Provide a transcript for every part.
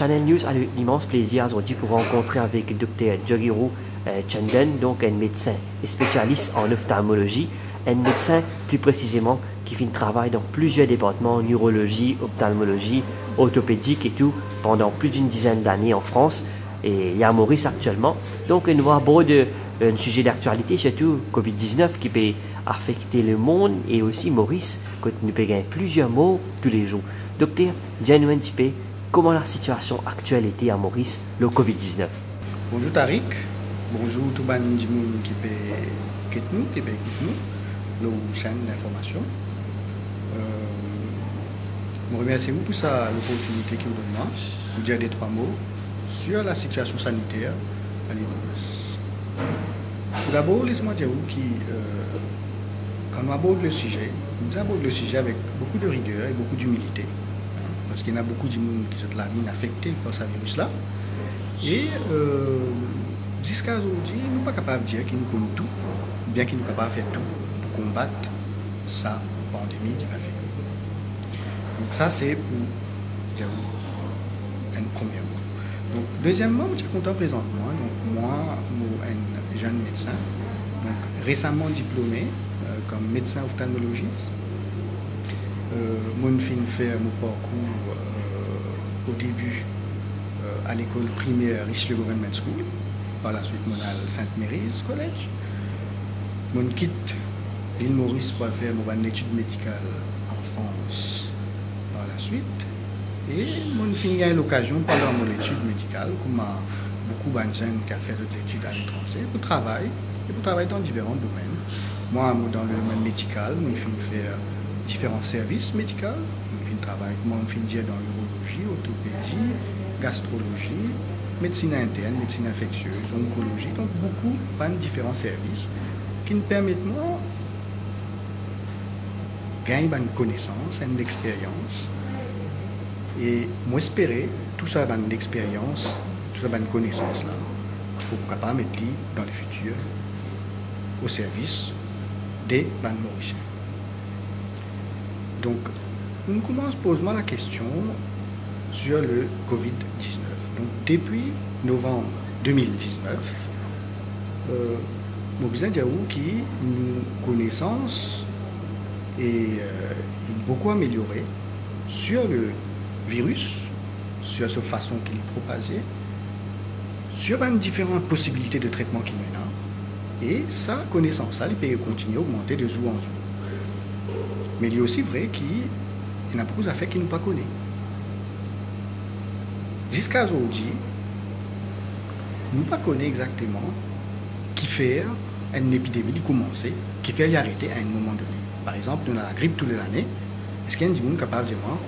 Channel News a l'immense plaisir aujourd'hui pour rencontrer avec le Dr Jogiru Chandan, donc un médecin et spécialiste en ophtalmologie, un médecin plus précisément qui fait un travail dans plusieurs départements, neurologie, ophtalmologie, orthopédique et tout, pendant plus d'une dizaine d'années en France et il y a à Maurice actuellement. Donc nous va aborder un sujet d'actualité, surtout Covid-19 qui peut affecter le monde et aussi Maurice, que nous payons plusieurs mots tous les jours. Docteur, dis-nous un petit peu comment la situation actuelle était à Maurice, le Covid-19. Bonjour Tariq, bonjour tout le monde qui peut écouter nos chaînes d'information. Je vous remercie pour l'opportunité que vous donnez pour dire des trois mots sur la situation sanitaire à l'île Maurice. Tout d'abord, laissez-moi dire quand on aborde le sujet, nous abordons le sujet avec beaucoup de rigueur et beaucoup d'humilité. Parce qu'il y a beaucoup de monde qui sont la vie affectée par ce virus-là. Et jusqu'à aujourd'hui, nous ne sommes pas capables de dire qu'ils nous connaissent tout, bien qu'ils nous sommes capables de faire tout pour combattre cette pandémie qui va faire. Donc ça, c'est pour dire un premier mot. Donc, deuxièmement, je suis content présentement. Donc, moi, je suis un jeune médecin, donc, récemment diplômé comme médecin ophtalmologiste. Moi, je fait mon parcours au début à l'école primaire Richelieu Government School. Par la suite, je suis à Sainte Mary's College. Je quitte l'île Maurice pour faire mon étude médicale en France par la suite. Et je finis l'occasion pendant mon étude médicale, comme beaucoup de jeunes qui ont fait d'autres études à l'étranger, pour travailler dans différents domaines. Moi, dans le domaine médical, je finis faire différents services médicaux. Je travaille dans l'urologie, orthopédie, gastrologie, médecine interne, médecine infectieuse, oncologie, donc beaucoup de différents services qui nous permettent de gagner une connaissance, une expérience. Et moi, j'espérais tout ça, une expérience, tout ça, une connaissance là, pour capable mettre dans le futur au service des Mauriciens. Donc, on commence à poser la question sur le Covid-19. Donc, depuis novembre 2019, nous avons dit que nos connaissances ont beaucoup amélioré sur le virus, sur sa façon qu'il est propagé, sur les différentes possibilités de traitement qu'il y a. Et sa connaissance, elle peut continuer à augmenter de jour en jour. Mais il est aussi vrai qu'il y a beaucoup d'affaires qu'il ne connaît pas. Jusqu'à aujourd'hui, nous ne connaissons pas exactement qui fait une épidémie qui commence, qui fait l'arrêter à un moment donné. Par exemple, dans la grippe toute l'année, est-ce qu'il y a des gens capables de dire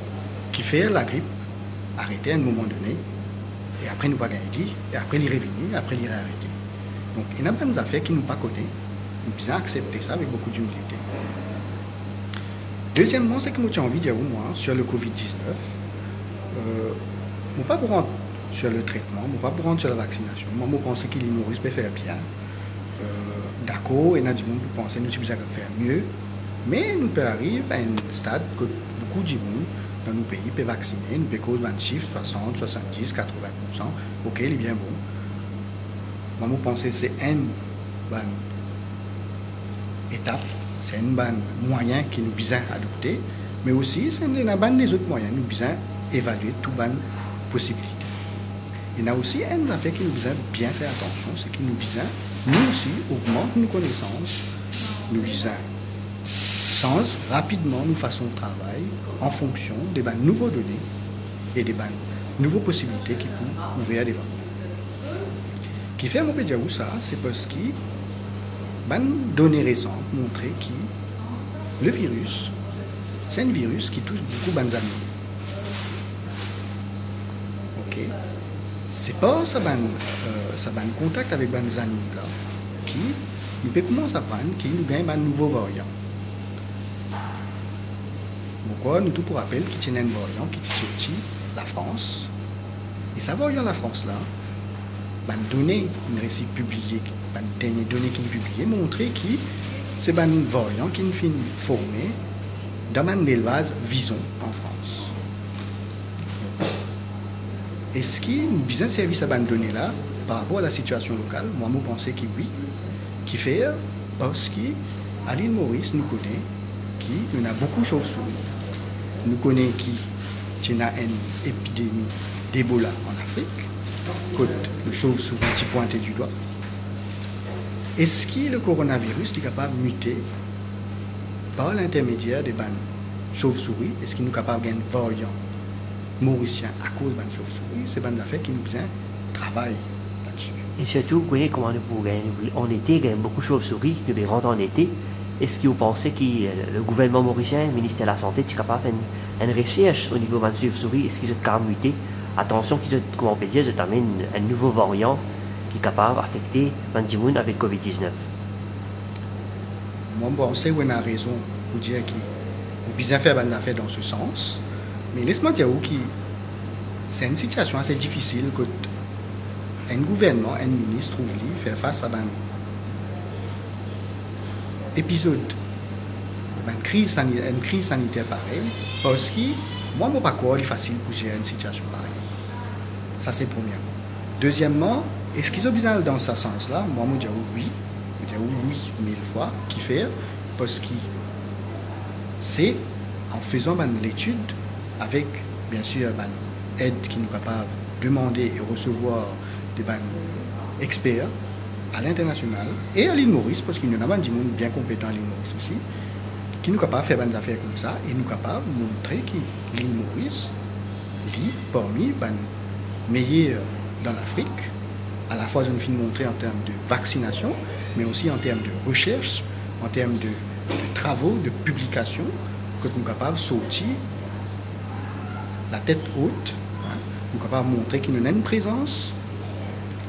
qui fait la grippe arrêter à un moment donné, et après nous ne pas gagner, et après il revenir, après il arrêter. Donc il y a des affaires qui nous ne connaissons pas, nous devons accepter ça avec beaucoup d'humilité. Deuxièmement, c'est que moi j'ai envie de dire moi sur le Covid-19, je ne pas pour rentrer sur le traitement, je ne pas pour rentrer sur la vaccination. Moi, je pense que l'île Maurice peut faire bien. D'accord, il y a des gens qui pensent que nous sommes capables de faire mieux, mais nous pouvons arriver à un stade que beaucoup de gens dans nos pays peuvent vacciner, nous pouvons causer un chiffre 60, 70, 80%. Ok, il est bien bon. Moi, je pense que c'est une bonne étape. C'est un bon moyen que nous devons adopter, mais aussi c'est un bon des autres moyens. Nous devons évaluer toutes les possibilités. Il y a aussi une affaire que nous devons bien faire attention, c'est que nous devons, nous aussi, augmenter nos connaissances, nous devons changer rapidement nos façons de travail en fonction des nouvelles données et des nouvelles possibilités qui peuvent ouvrir devant nous. Qui fait mon pédia ça, c'est parce que les données récentes montrent que le virus, c'est un virus qui touche beaucoup de animaux. Ok? C'est pas ça contact avec les animaux là qui nous peut commencer à prendre, qui nous gagne un nouveau variant. Pourquoi nous tout pour rappel qu'il y a un variant qui est sorti la France. Et ça variant la France là, les données, une récit publié, les dernières données qui sont publiées, montrent que c'est un variant qui est formé dans l'élevage vison en France. Est-ce qu'il nous besoin de service abandonné là par rapport à la situation locale? Moi, je pense que oui. Qui fait parce qu'à l'île Maurice, nous connaissons qui nous a beaucoup de chauves-souris. Nous connaissons qui a une épidémie d'Ebola en Afrique, quand le chauve-souris qui pointé du doigt. Est-ce que le coronavirus est capable de muter par l'intermédiaire des bandes chauves-souris? Est-ce qu'il est capable d'un variant mauricien à cause de bandes chauves-souris? C'est bandes d'affaires qui nous besoin travail là-dessus. Et surtout, vous connaissez comment nous pouvons, en été, il y a beaucoup de chauves-souris, nous rentrons en été. Est-ce que vous pensez que le gouvernement mauricien, le ministère de la Santé, est capable de faire une recherche au niveau de la chauve-souris? Est-ce qu'ils sont capables de muter? Attention, comment on peut dire, je t'amène un nouveau variant qui est capable d'affecter les gens avec Covid-19. Moi, je pense qu'on a raison pour dire qu'il faut bien faire des affaires dans ce sens. Mais laisse-moi dire que c'est une situation assez difficile quand un gouvernement, un ministre oublie faire face à un épisode, une crise sanitaire pareille, parce que moi, je ne sais pas quoi, il est facile pour gérer une situation pareille. Ça, c'est premièrement. Deuxièmement, est-ce qu'ils ont besoin dans ce sens-là? Moi, je dis oui. Je dis oui, 1000 fois, qui fait, parce que c'est en faisant l'étude avec, bien sûr, une aide qui nous est capable de demander et recevoir des experts à l'international et à l'île Maurice, parce qu'il y en a des gens bien compétents à l'île Maurice aussi, qui nous capable de faire des affaires comme ça et nous capable de montrer que l'île Maurice est parmi les meilleurs dans l'Afrique, à la fois, je nous montrer en termes de vaccination, mais aussi en termes de recherche, en termes de travaux, de publications, que nous sommes capables de sortir la tête haute, hein, nous sommes capables de montrer qu'il y a une présence,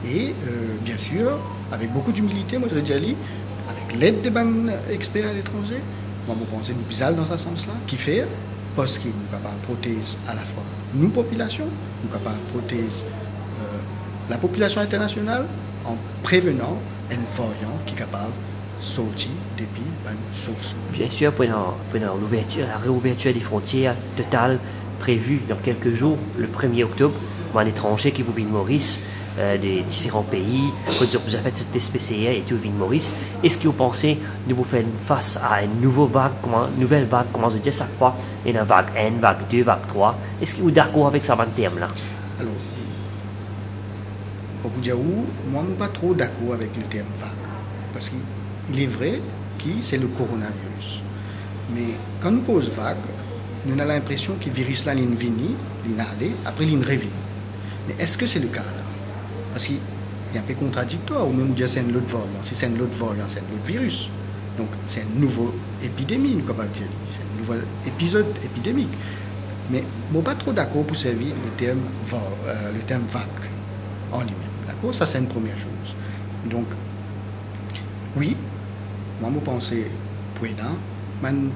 et bien sûr, avec beaucoup d'humilité, moi je l'ai déjà dit, avec l'aide des experts à l'étranger, moi je pense que nous bizarre dans ce sens-là, qui fait, parce que nous sommes capables de protéger à la fois nos populations, nous sommes capables de protéger la population internationale en prévenant un variant qui est capable de sortir depuis une source. Bien sûr, pendant la réouverture des frontières totale prévue dans quelques jours, le 1er octobre, un étranger qui vous vient de Maurice, des différents pays, quand vous avez fait toutes les PCR et tout vient de Maurice, est-ce que vous pensez de vous faire face à une nouvelle vague, comment je dis chaque fois, il y a une vague 1, vague 2, vague 3, est-ce que vous êtes d'accord avec ça, terme-là? Alors, pour vous dire où, moi je ne suis pas trop d'accord avec le terme vague. Parce qu'il est vrai que c'est le coronavirus. Mais quand nous pose vague, nous avons l'impression que le virus là, il vient, il est allé, après il revient. Mais est-ce que c'est le cas là? Parce qu'il est un peu contradictoire, ou même dire c'est un autre variant. Si c'est un autre variant, c'est un autre virus. Donc c'est une nouvelle épidémie, nous capable de dire. C'est un nouvel épisode épidémique. Mais je ne suis pas trop d'accord pour servir le terme vague en lui-même. D'accord? Ça, c'est une première chose. Donc, oui, moi, je pense que pour une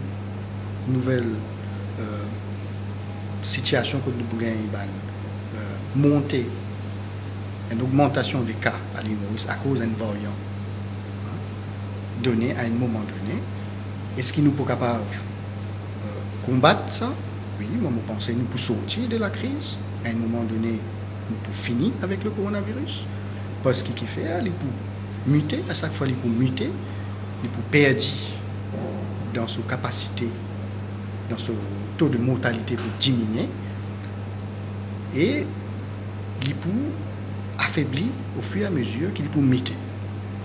nouvelle situation que nous pouvons monter, une augmentation des cas à l'île Maurice à cause d'un variant donné à un moment donné. Est-ce qu'il nous peut capable combattre ça? Oui, moi, je pense que nous pouvons sortir de la crise. À un moment donné, nous pouvons finir avec le coronavirus. Parce qu'il fait, il peut muter, à chaque fois, il peut muter, il peut perdre dans sa capacité, dans son taux de mortalité pour diminuer. Et il peut affaiblir au fur et à mesure qu'il peut muter.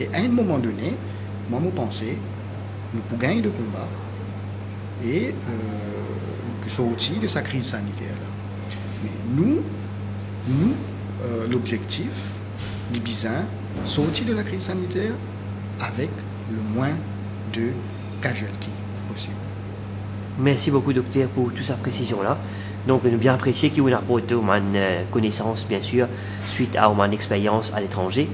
Et à un moment donné, moi, je pense que nous pouvons gagner le combat et nous pouvons sortir de sa crise sanitaire. Là. Mais nous l'objectif, les bisins, sortir de la crise sanitaire avec le moins de casualties possible. Merci beaucoup, docteur, pour toute cette précision-là. Donc, nous bien apprécié que vous avez apporté une connaissance, bien sûr, suite à une expérience à l'étranger.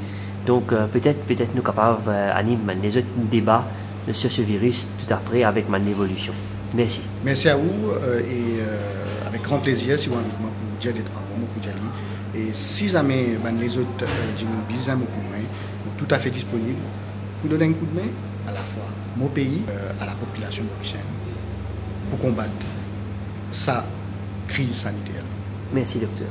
Donc, peut-être nous sommes capables d'animer les autres débats sur ce virus tout après avec une évolution. Merci. Merci à vous et avec grand plaisir, si vous avez envie de moi pour dire des travaux, pour dire. Et si jamais les autres disent tout à fait disponible pour donner un coup de main à la fois mon pays, à la population mauricienne, pour combattre sa crise sanitaire. Merci, docteur.